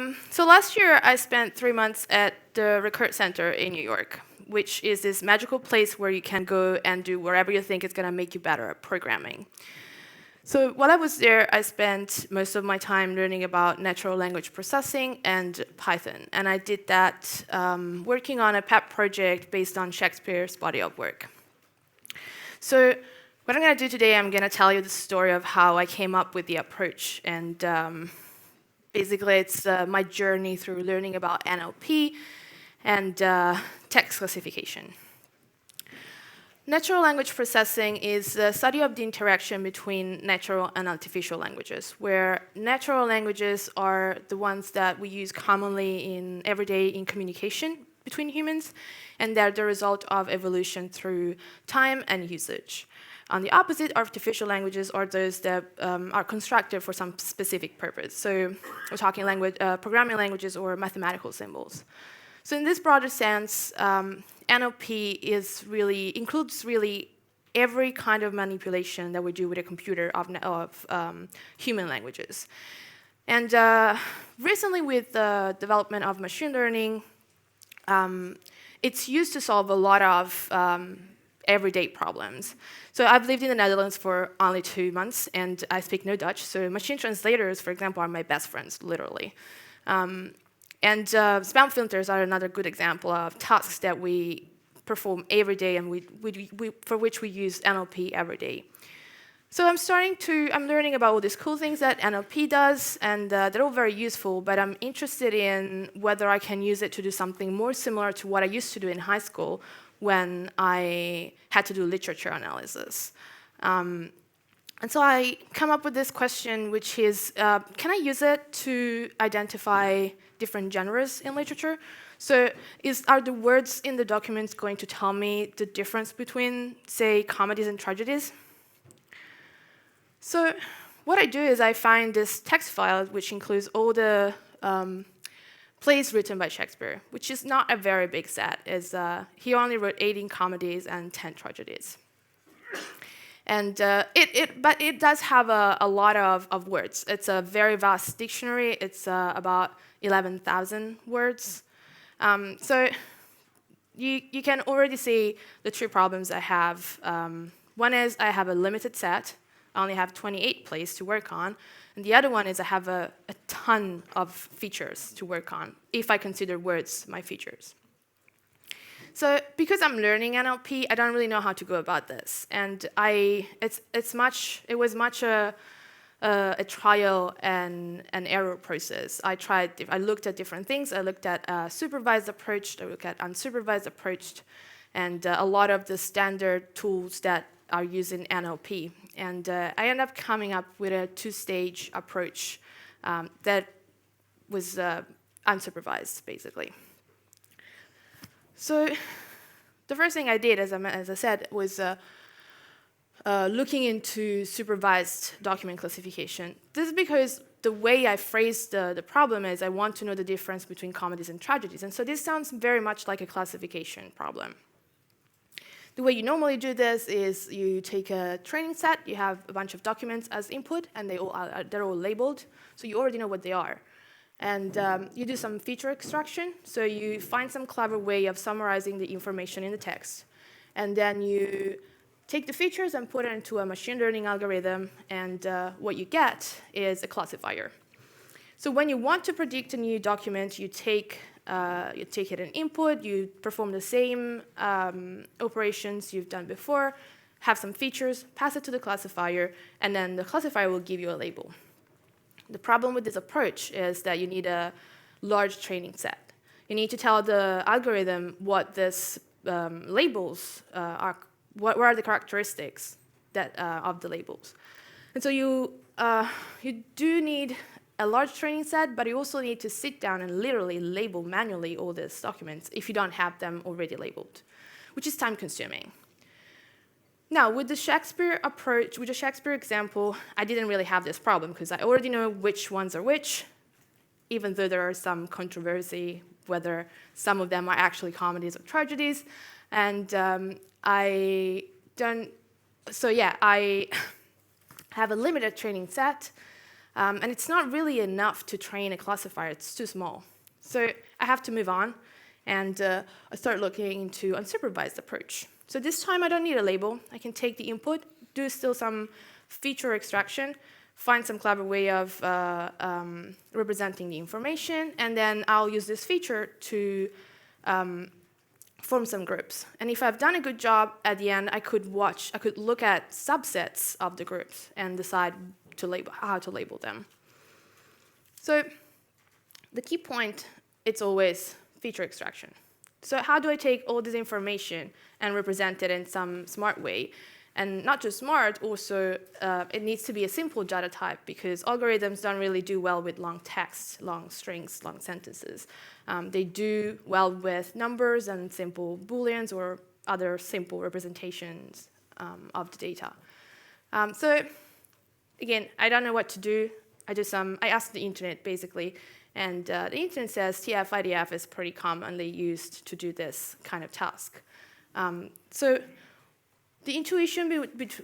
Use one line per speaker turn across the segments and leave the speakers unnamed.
So last year, I spent 3 months at the Recurrent Center in New York, which is this magical place where you can go and do whatever you think is going to make you better at programming. So while I was there, I spent most of my time learning about natural language processing and Python. And I did that working on a pet project based on Shakespeare's body of work. So what I'm going to do today, I'm going to tell you the story of how I came up with the approach. And basically, it's my journey through learning about NLP and text classification. Natural language processing is the study of the interaction between natural and artificial languages, where natural languages are the ones that we use commonly in everyday in communication between humans, and they're the result of evolution through time and usage. On the opposite, artificial languages are those that are constructed for some specific purpose. So we're talking programming languages or mathematical symbols. So in this broader sense, NLP includes every kind of manipulation that we do with a computer of human languages. And recently, with the development of machine learning, it's used to solve a lot of everyday problems. So I've lived in the Netherlands for only 2 months, and I speak no Dutch. So machine translators, for example, are my best friends, literally. And spam filters are another good example of tasks that we perform every day and for which we use NLP every day. So I'm learning about all these cool things that NLP does, and they're all very useful, but I'm interested in whether I can use it to do something more similar to what I used to do in high school when I had to do literature analysis. And so I come up with this question, which is, can I use it to identify different genres in literature? So are the words in the documents going to tell me the difference between, say, comedies and tragedies? So what I do is I find this text file, which includes all the plays written by Shakespeare, which is not a very big set, as he only wrote 18 comedies and 10 tragedies. And but it does have a lot of words. It's a very vast dictionary. It's about 11,000 words. So you can already see the two problems I have. One is I have a limited set. I only have 28 plays to work on. And the other one is I have a ton of features to work on, if I consider words my features. So because I'm learning NLP, I don't really know how to go about this. And it was much a trial and an error process. I looked at different things. I looked at a supervised approach, I looked at unsupervised approach, and a lot of the standard tools that are used in NLP. And I ended up coming up with a 2-stage approach that was unsupervised, basically. So the first thing I did, as I said, was looking into supervised document classification. This is because the way I phrased the problem is I want to know the difference between comedies and tragedies. And so this sounds very much like a classification problem. The way you normally do this is you take a training set, you have a bunch of documents as input, and they're all labeled, so you already know what they are. And you do some feature extraction, so you find some clever way of summarizing the information in the text. And then you take the features and put it into a machine learning algorithm, and what you get is a classifier. So when you want to predict a new document, you take it in input, you perform the same operations you've done before, have some features, pass it to the classifier, and then the classifier will give you a label. The problem with this approach is that you need a large training set. You need to tell the algorithm what these labels are, what are the characteristics of the labels. And so you do need a large training set, but you also need to sit down and literally label manually all these documents if you don't have them already labeled, which is time-consuming. Now, with the Shakespeare approach, with the Shakespeare example, I didn't really have this problem because I already know which ones are which, even though there are some controversy whether some of them are actually comedies or tragedies. And I have a limited training set. And it's not really enough to train a classifier. It's too small. So I have to move on, and I start looking into unsupervised approach. So this time I don't need a label. I can take the input, do still some feature extraction, find some clever way of representing the information, and then I'll use this feature to form some groups. And if I've done a good job at the end, I could look at subsets of the groups and decide how to label them. So the key point, it's always feature extraction. So how do I take all this information and represent it in some smart way? And not just smart, also it needs to be a simple data type, because algorithms don't really do well with long text, long strings, long sentences. They do well with numbers and simple booleans or other simple representations of the data. So again, I don't know what to do. I asked the internet basically, and the internet says TF-IDF is pretty commonly used to do this kind of task. So the intuition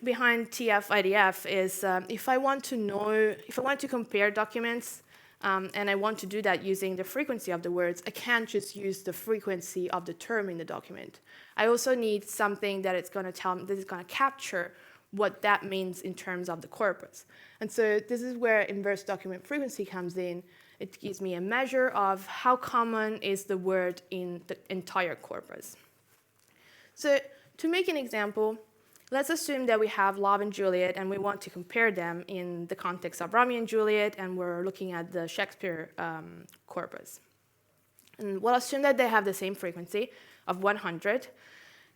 behind TF-IDF is if I want to compare documents, and I want to do that using the frequency of the words, I can't just use the frequency of the term in the document. I also need something that is going to capture what that means in terms of the corpus. And so this is where inverse document frequency comes in. It gives me a measure of how common is the word in the entire corpus. So to make an example, let's assume that we have Love and Juliet, and we want to compare them in the context of Romeo and Juliet, and we're looking at the Shakespeare corpus. And we'll assume that they have the same frequency of 100,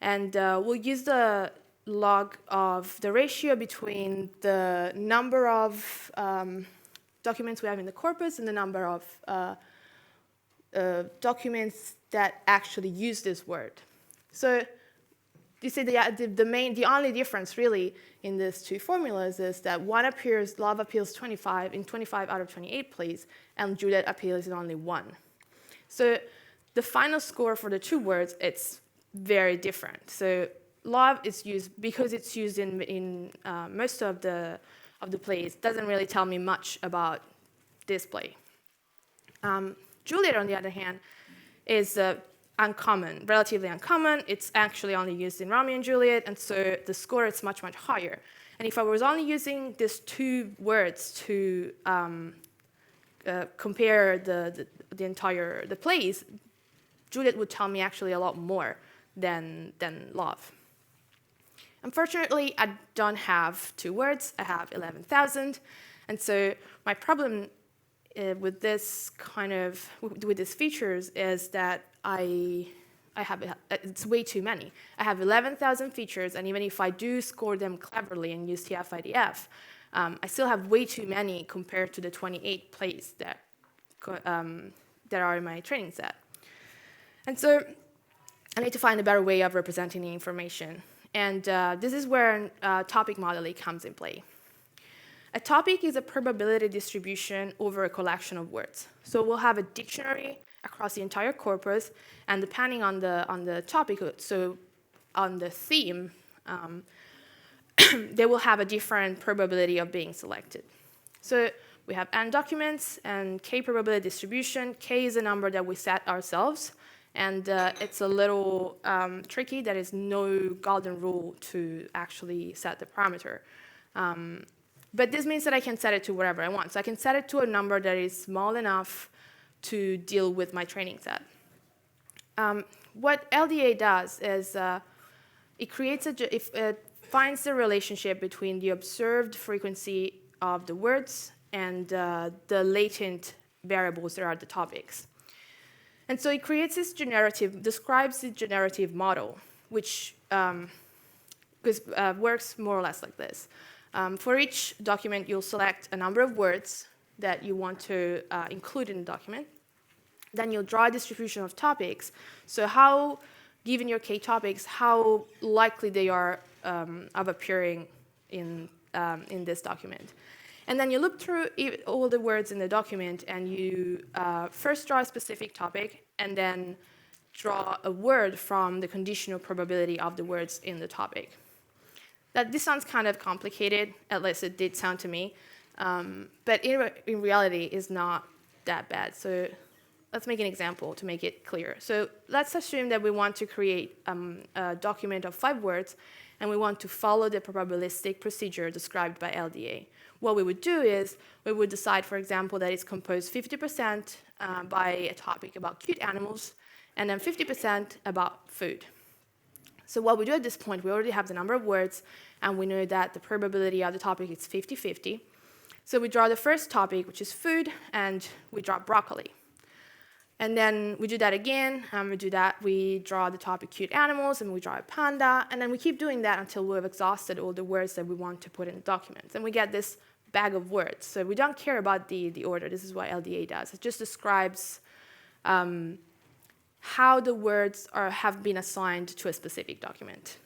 and we'll use the log of the ratio between the number of documents we have in the corpus and the number of documents that actually use this word. So you see the only difference really in these two formulas is that one appears, Love appears 25 in 25 out of 28 plays, and Juliet appears in only 1. So the final score for the two words, it's very different. So Love is used, because it's used in most of the plays, doesn't really tell me much about this play. Juliet, on the other hand, is uncommon, relatively uncommon. It's actually only used in Romeo and Juliet, and so the score is much, much higher. And if I was only using these two words to compare the plays, Juliet would tell me actually a lot more than Love. Unfortunately, I don't have two words. I have 11,000, and so my problem with this with these features is that it's way too many. I have 11,000 features, and even if I do score them cleverly and use TF-IDF, I still have way too many compared to the 28 plays that are in my training set. And so I need to find a better way of representing the information. And this is where topic modeling comes in play. A topic is a probability distribution over a collection of words. So we'll have a dictionary across the entire corpus, and depending on the topic, so on the theme, they will have a different probability of being selected. So we have n documents and k probability distribution. K is a number that we set ourselves, and it's a little tricky. There is no golden rule to actually set the parameter. But this means that I can set it to whatever I want. So I can set it to a number that is small enough to deal with my training set. What LDA does is it finds the relationship between the observed frequency of the words and the latent variables that are the topics. And so it creates this describes the generative model, which works more or less like this. For each document, you'll select a number of words that you want to include in the document. Then you'll draw a distribution of topics. So given your K topics, how likely they are of appearing in this document. And then you look through all the words in the document, and you first draw a specific topic, and then draw a word from the conditional probability of the words in the topic. This sounds kind of complicated, at least it did sound to me. But in reality, it's not that bad. So let's make an example to make it clear. So let's assume that we want to create a document of 5 words, and we want to follow the probabilistic procedure described by LDA. What we would do is we would decide, for example, that it's composed 50% by a topic about cute animals, and then 50% about food. So what we do at this point, we already have the number of words, and we know that the probability of the topic is 50-50. So we draw the first topic, which is food, and we draw broccoli. And then we do that again, and we draw the topic cute animals, and we draw a panda, and then we keep doing that until we've exhausted all the words that we want to put in the document. And we get this bag of words. So we don't care about the order. This is what LDA does. It just describes how the words have been assigned to a specific document.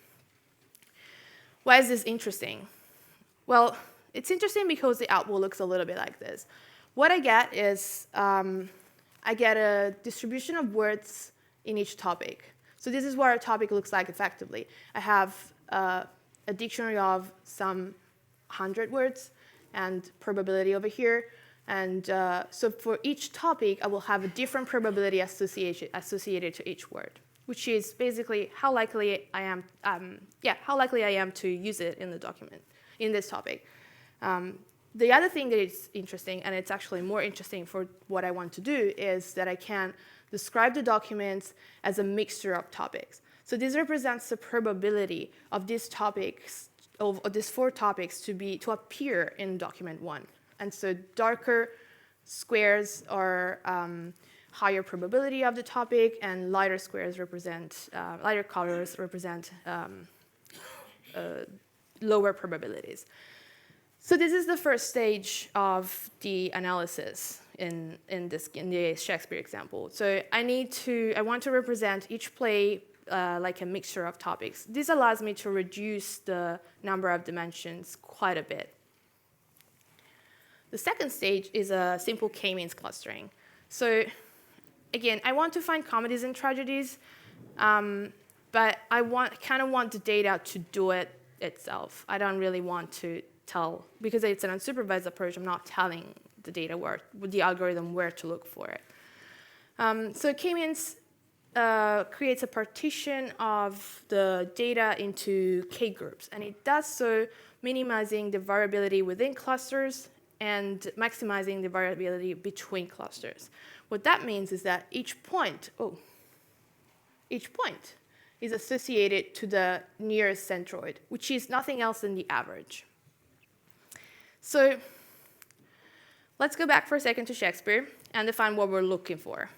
Why is this interesting? Well, it's interesting because the output looks a little bit like this. What I get is I get a distribution of words in each topic. So this is what our topic looks like effectively. I have a dictionary of some 100 words and probability over here. And so for each topic, I will have a different probability associated to each word, which is basically how likely I am to use it in the document, in this topic. The other thing that is interesting, and it's actually more interesting for what I want to do, is that I can describe the documents as a mixture of topics. So this represents the probability of these topics, of these 4 topics to appear in document 1. And so darker squares are higher probability of the topic, and lighter squares represent, lighter colors represent lower probabilities. So this is the first stage of the analysis in the Shakespeare example. So I want to represent each play like a mixture of topics. This allows me to reduce the number of dimensions quite a bit. The second stage is a simple k-means clustering. So again, I want to find comedies and tragedies, but I kind of want the data to do it itself. I don't really want to tell, because it's an unsupervised approach, I'm not telling the data the algorithm where to look for it. So k-means creates a partition of the data into k groups, and it does so minimizing the variability within clusters and maximizing the variability between clusters. What that means is that each point is associated to the nearest centroid, which is nothing else than the average. So let's go back for a second to Shakespeare and define what we're looking for.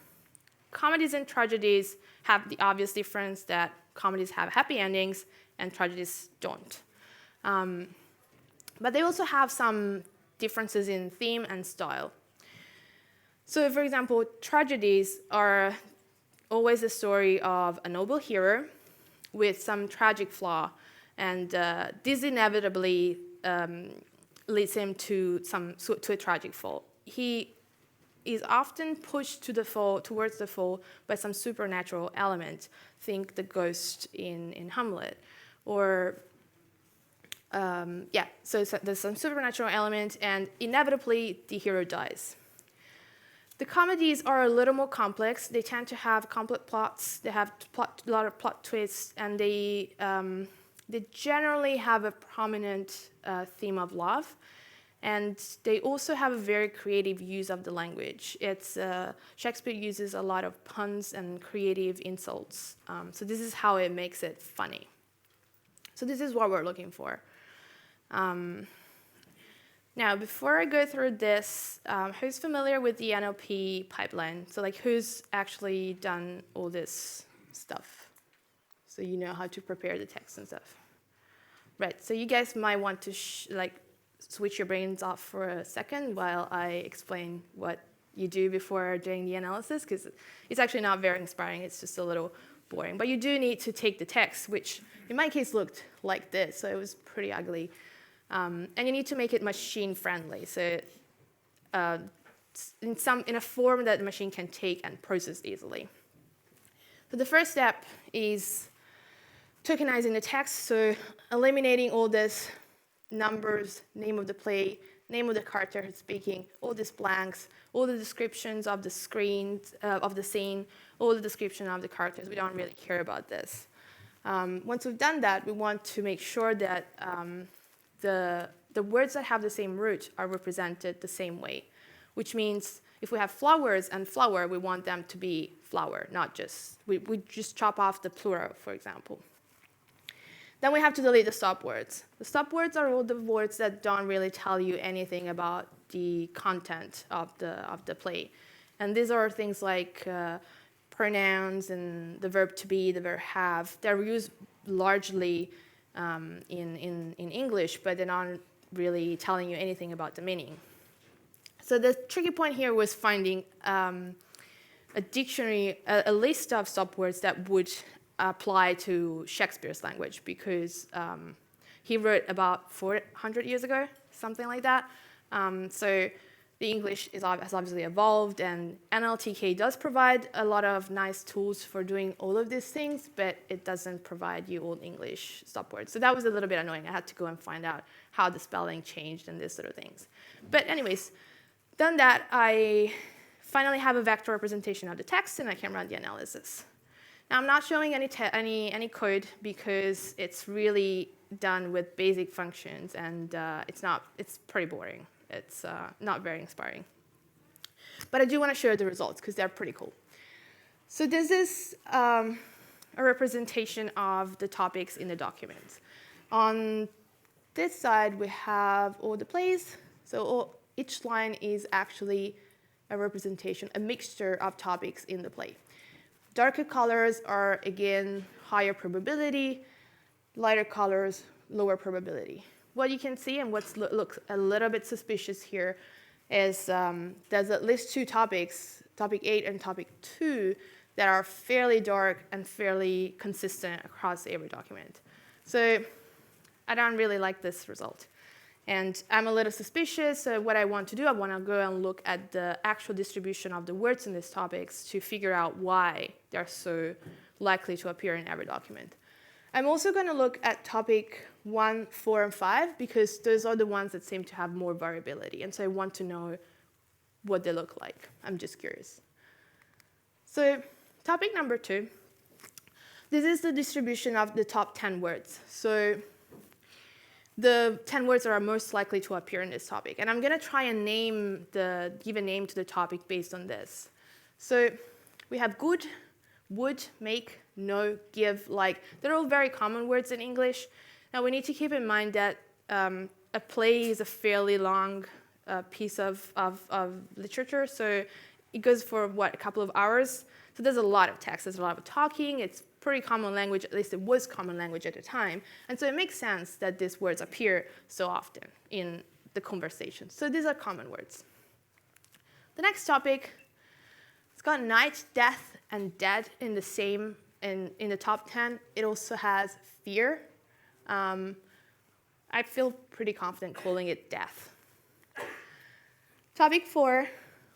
Comedies and tragedies have the obvious difference that comedies have happy endings and tragedies don't. But they also have some differences in theme and style. So for example, tragedies are always the story of a noble hero with some tragic flaw, and this inevitably leads him to a tragic fall. He is often pushed towards the fall by some supernatural element. Think the ghost in Hamlet, or so there's some supernatural element, and inevitably the hero dies. The comedies are a little more complex. They tend to have complex plots. They have a lot of plot twists, and they generally have a prominent theme of love. And they also have a very creative use of the language. Shakespeare uses a lot of puns and creative insults. So this is how it makes it funny. So this is what we're looking for. Now, before I go through this, who's familiar with the NLP pipeline? So like, who's actually done all this stuff? So you know how to prepare the text and stuff. Right, so you guys might want to switch your brains off for a second while I explain what you do before doing the analysis, because it's actually not very inspiring, it's just a little boring. But you do need to take the text, which in my case looked like this, so it was pretty ugly. And you need to make it machine-friendly, so in a form that the machine can take and process easily. So the first step is tokenizing the text, so eliminating all this numbers, name of the play, name of the character who's speaking, all these blanks, all the descriptions of the screens, of the scene, all the description of the characters. We don't really care about this. Once we've done that, we want to make sure that the words that have the same root are represented the same way, which means if we have flowers and flower, we want them to be flower, not just, we just chop off the plural, for example. Then we have to delete the stop words. The stop words are all the words that don't really tell you anything about the content of the play. And these are things like pronouns and the verb to be, the verb have. They're used largely in English, but they're not really telling you anything about the meaning. So the tricky point here was finding a dictionary, a list of stop words that would apply to Shakespeare's language, because he wrote about 400 years ago, something like that. So the English has obviously evolved, and nltk does provide a lot of nice tools for doing all of these things, but it doesn't provide you Old English stop words. So that was a little bit annoying. I had to go and find out how the spelling changed and these sort of things. But anyways, done that, I finally have a vector representation of the text, and I can run the analysis. Now, I'm not showing any code because it's really done with basic functions, and it's pretty boring. It's not very inspiring. But I do want to share the results because they're pretty cool. So this is a representation of the topics in the document. On this side, we have all the plays. So each line is actually a representation, a mixture of topics in the play. Darker colors are, again, higher probability. Lighter colors, lower probability. What you can see, and what looks a little bit suspicious here, is there's at least two topics, topic 8 and topic 2, that are fairly dark and fairly consistent across every document. So I don't really like this result. And I'm a little suspicious. So what I want to do, I want to go and look at the actual distribution of the words in these topics to figure out why they're so likely to appear in every document. I'm also going to look at topic 1, 4, and 5, because those are the ones that seem to have more variability. And so I want to know what they look like. I'm just curious. So topic number 2, this is the distribution of the top 10 words. So the 10 words that are most likely to appear in this topic. And I'm going to try and give a name to the topic based on this. So we have good, would, make, know, give, like. They're all very common words in English. Now, we need to keep in mind that a play is a fairly long piece of literature. So it goes for, a couple of hours. So there's a lot of text. There's a lot of talking. It's pretty common language, at least it was common language at the time. And so it makes sense that these words appear so often in the conversation. So these are common words. The next topic, it's got night, death, and dead in the same, in the top 10. It also has fear. I feel pretty confident calling it death. Topic 4,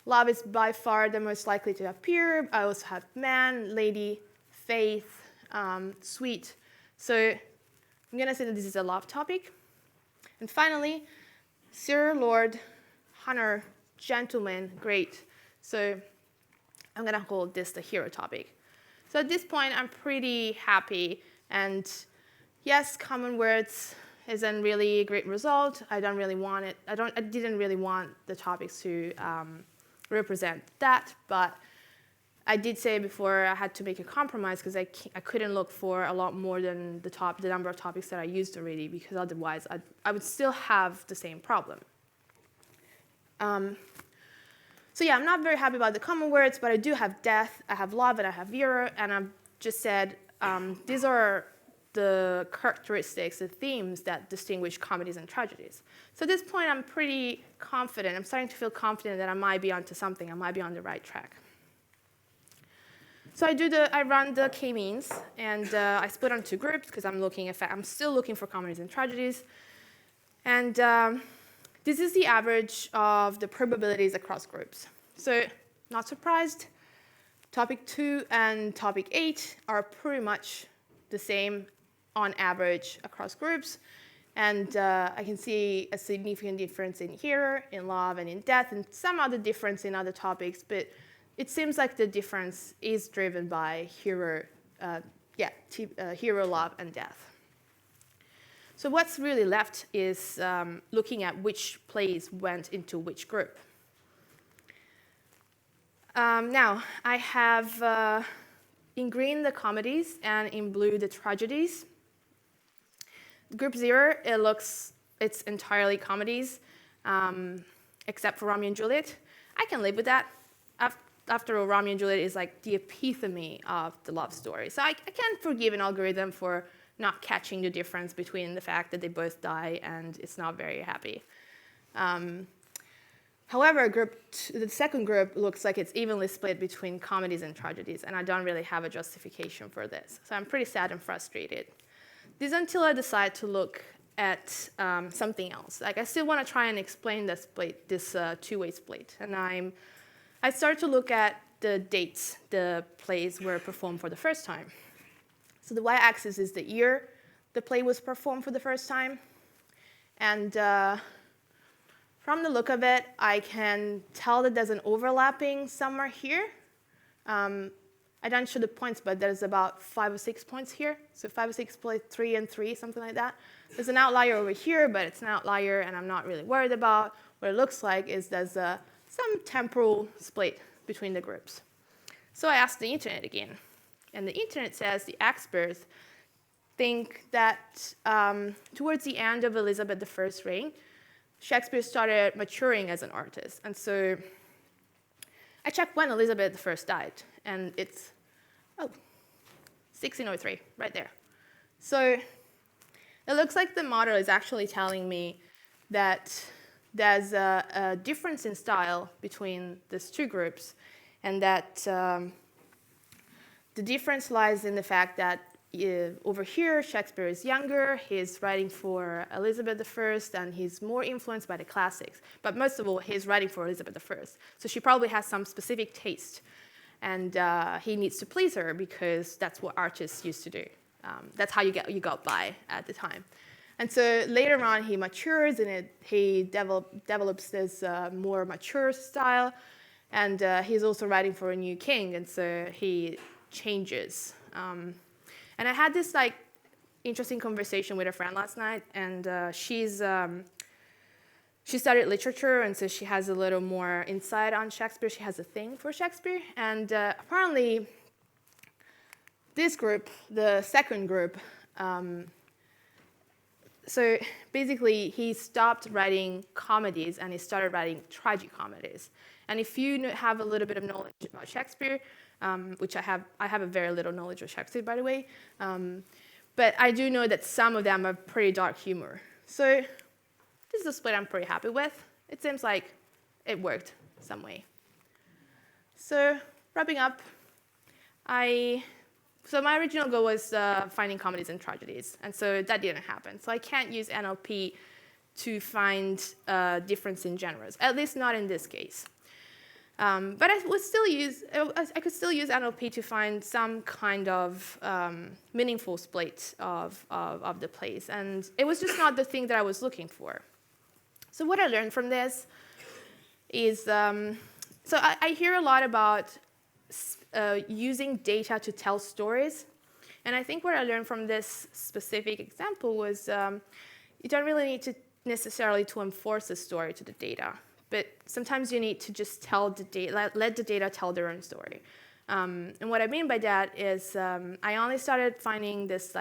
love is by far the most likely to appear. I also have man, lady, faith, sweet. So I'm going to say that this is a love topic. And finally, Sir, Lord, Honor, Gentleman, great. So I'm going to call this the hero topic. So at this point, I'm pretty happy. And yes, common words isn't really a great result. I don't really want it. I didn't really want the topics to represent that, but I did say before I had to make a compromise because I couldn't look for a lot more than the number of topics that I used already, because otherwise I would still have the same problem. So yeah, I'm not very happy about the common words, but I do have death, I have love, and I have hero, and I've just said these are the characteristics, the themes that distinguish comedies and tragedies. So at this point, I'm pretty confident. I'm starting to feel confident that I might be onto something. I might be on the right track. So I run the k-means, and I split on 2 groups because I'm still looking for comedies and tragedies. And this is the average of the probabilities across groups. So not surprised, topic 2 and topic 8 are pretty much the same on average across groups. And I can see a significant difference in here, in love, and in death, and some other difference in other topics. But it seems like the difference is driven by hero, hero, love, and death. So what's really left is looking at which plays went into which group. Now, I have in green the comedies and in blue the tragedies. Group 0, it's entirely comedies, except for Romeo and Juliet. I can live with that. After all, Romeo and Juliet is like the epitome of the love story. So I can forgive an algorithm for not catching the difference between the fact that they both die and it's not very happy. However, the second group looks like it's evenly split between comedies and tragedies, and I don't really have a justification for this. So I'm pretty sad and frustrated. This is until I decide to look at something else. Like, I still want to try and explain this split, this two-way split. And I started to look at the dates the plays were performed for the first time. So the y-axis is the year the play was performed for the first time. And from the look of it, I can tell that there's an overlapping somewhere here. I don't show the points, but there's about 5 or 6 points here. So 5 or 6 play 3 and 3, something like that. There's an outlier over here, but it's an outlier, and I'm not really worried about. What it looks like is there's some temporal split between the groups. So I asked the internet again. And the internet says the experts think that towards the end of Elizabeth I's reign, Shakespeare started maturing as an artist. And so I checked when Elizabeth I died, and it's 1603, right there. So it looks like the model is actually telling me that there's a difference in style between these two groups, and that the difference lies in the fact that over here, Shakespeare is younger, he's writing for Elizabeth I, and he's more influenced by the classics. But most of all, he's writing for Elizabeth I. So she probably has some specific taste, and he needs to please her because that's what artists used to do. That's how you got by at the time. And so later on, he matures, and he develops this more mature style, and he's also writing for a new king, and so he changes. And I had this interesting conversation with a friend last night, and she studied literature, and so she has a little more insight on Shakespeare. She has a thing for Shakespeare, and apparently this group, the second group, so basically he stopped writing comedies and he started writing tragicomedies. And if you have a little bit of knowledge about Shakespeare, which I have a very little knowledge of Shakespeare, by the way, but I do know that some of them are pretty dark humor. So this is a split I'm pretty happy with. It seems like it worked some way. So wrapping up, so my original goal was finding comedies and tragedies, and so that didn't happen. So I can't use NLP to find a difference in genres, at least not in this case. But I could still use NLP to find some kind of meaningful split of the plays, and it was just not the thing that I was looking for. So what I learned from this is, so I hear a lot about using data to tell stories, and I think what I learned from this specific example was you don't really need to necessarily to enforce a story to the data. But sometimes you need to just tell the data, let the data tell their own story. And what I mean by that is I only started finding this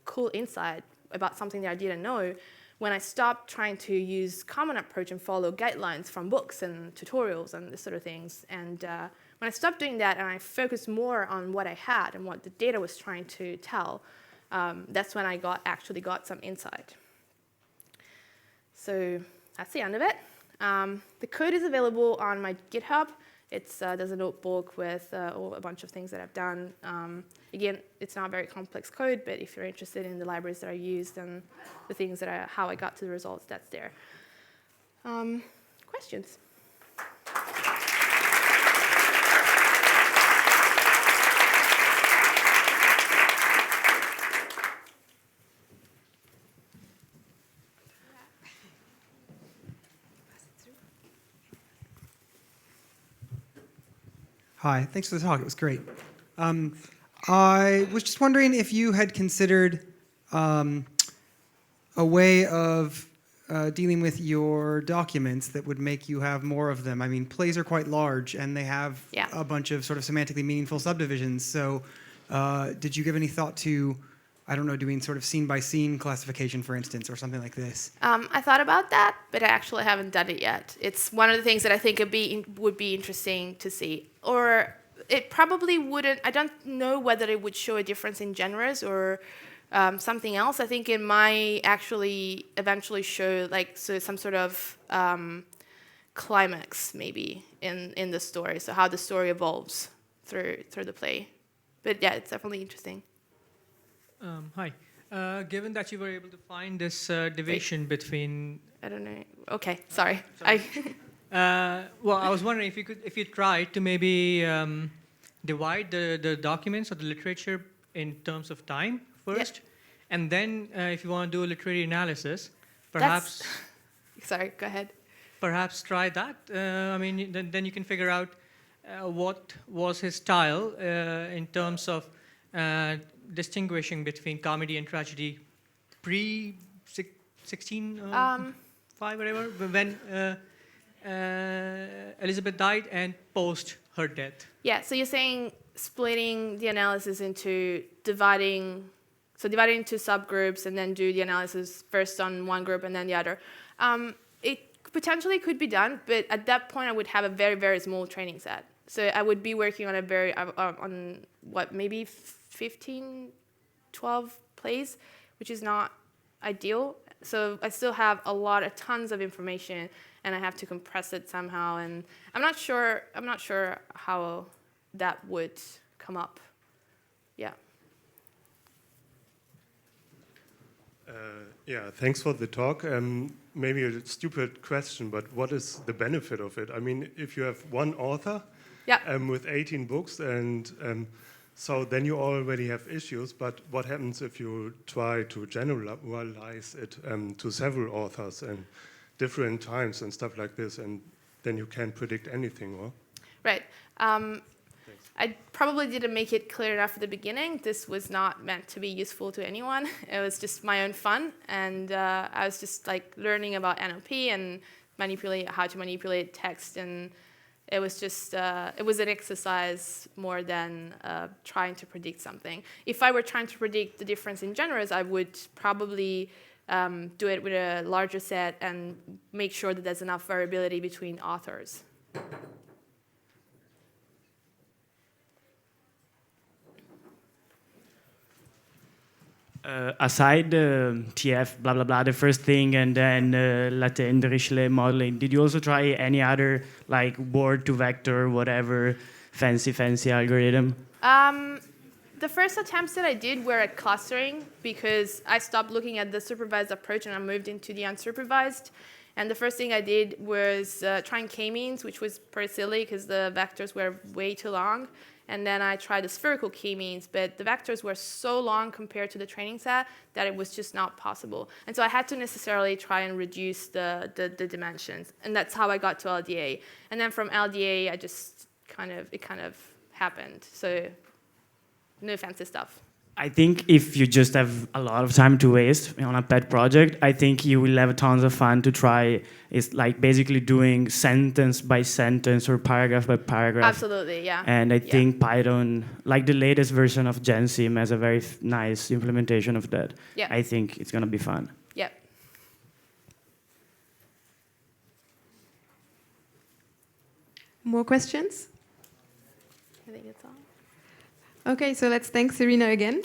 cool insight about something that I didn't know when I stopped trying to use common approach and follow guidelines from books and tutorials and this sort of things. And when I stopped doing that and I focused more on what I had and what the data was trying to tell, that's when I actually got some insight. So that's the end of it. The code is available on my GitHub. There's a notebook with a bunch of things that I've done. Again, it's not very complex code, but if you're interested in the libraries that I used and the things how I got to the results, that's there. Questions?
Hi, thanks for the talk. It was great. I was just wondering if you had considered a way of dealing with your documents that would make you have more of them. I mean, plays are quite large, and they have a bunch of sort of semantically meaningful subdivisions. So did you give any thought to, I don't know, doing sort of scene-by-scene classification, for instance, or something like this?
I thought about that, but I actually haven't done it yet. It's one of the things that I think would be interesting to see. Or it probably wouldn't, I don't know whether it would show a difference in genres or something else. I think it might actually eventually show like some sort of climax maybe in the story, so how the story evolves through the play. But yeah, it's definitely interesting.
Hi. Given that you were able to find this division between...
I don't know. Okay, sorry.
well, I was wondering if you tried to maybe divide the documents or the literature in terms of time first, and then if you want to do a literary analysis, perhaps...
Sorry, go ahead.
Perhaps try that. I mean, then you can figure out what was his style in terms of distinguishing between comedy and tragedy pre-1605, whatever, when Elizabeth died, and post her death.
Yeah, so you're saying splitting the analysis into dividing into subgroups and then do the analysis first on one group and then the other. It potentially could be done, but at that point I would have a very, very small training set. So I would be working on maybe 15, 12 plays, which is not ideal. So I still have tons of information, and I have to compress it somehow. And I'm not sure how that would come up. Yeah.
Yeah, thanks for the talk. Maybe a stupid question, but what is the benefit of it? I mean, if you have one author with 18 books, and so then you already have issues, but what happens if you try to generalize it to several authors and different times and stuff like this, and then you can't predict anything, or?
Right. I probably didn't make it clear enough at the beginning. This was not meant to be useful to anyone. It was just my own fun, and I was just like learning about NLP and how to manipulate text, and it was just it was an exercise more than trying to predict something. If I were trying to predict the difference in genres, I would probably do it with a larger set and make sure that there's enough variability between authors.
Aside TF, blah, blah, blah, the first thing, and then Latent Dirichlet modeling, did you also try any other, like, word to vector, whatever, fancy algorithm?
The first attempts that I did were at clustering, because I stopped looking at the supervised approach and I moved into the unsupervised. And the first thing I did was trying k-means, which was pretty silly because the vectors were way too long. And then I tried the spherical k-means, but the vectors were so long compared to the training set that it was just not possible. And so I had to necessarily try and reduce the dimensions. And that's how I got to LDA. And then from LDA, it kind of happened. So no fancy stuff.
I think if you just have a lot of time to waste on a pet project, I think you will have tons of fun to try. It's like basically doing sentence by sentence or paragraph by paragraph.
Absolutely, yeah.
And I think Python, like the latest version of gensim, has a very nice implementation of that.
Yeah.
I think it's going to be fun.
Yep.
More questions?
I think it's all.
Okay, so let's thank Serena again.